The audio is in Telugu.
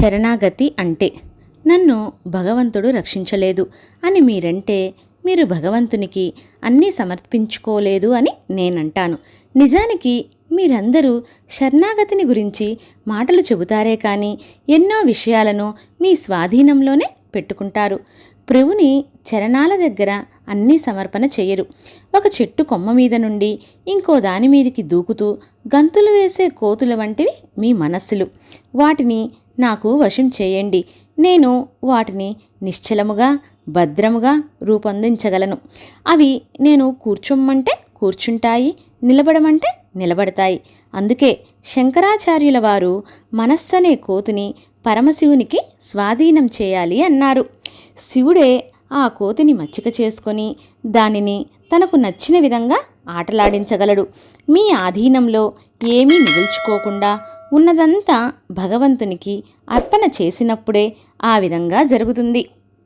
శరణాగతి అంటే నన్ను భగవంతుడు రక్షించలేదు అని మీరంటే మీరు భగవంతునికి అన్నీ సమర్పించుకోలేదు అని నేనంటాను. నిజానికి మీరందరూ శరణాగతిని గురించి మాటలు చెబుతారే కానీ ఎన్నో విషయాలను మీ స్వాధీనంలోనే పెట్టుకుంటారు. ప్రభుని చరణాల దగ్గర అన్నీ సమర్పణ చెయ్యరు. ఒక చెట్టు కొమ్మ మీద నుండి ఇంకో దాని మీదికి దూకుతూ గంతులు వేసే కోతుల వంటివి మీ మనస్సులు. వాటిని నాకు వశం చేయండి, నేను వాటిని నిశ్చలముగా భద్రముగా రూపొందించగలను. అవి నేను కూర్చోమ్మంటే కూర్చుంటాయి, నిలబడమంటే నిలబడతాయి. అందుకే శంకరాచార్యుల వారు మనస్సనే కోతిని పరమశివునికి స్వాధీనం చేయాలి అన్నారు. శివుడే ఆ కోతిని మచ్చిక చేసుకొని దానిని తనకు నచ్చిన విధంగా ఆటలాడించగలడు. మీ ఆధీనంలో ఏమీ మిగుల్చుకోకుండా ఉన్నదంతా భగవంతునికి అర్పణ చేసినప్పుడే ఆ విధంగా జరుగుతుంది.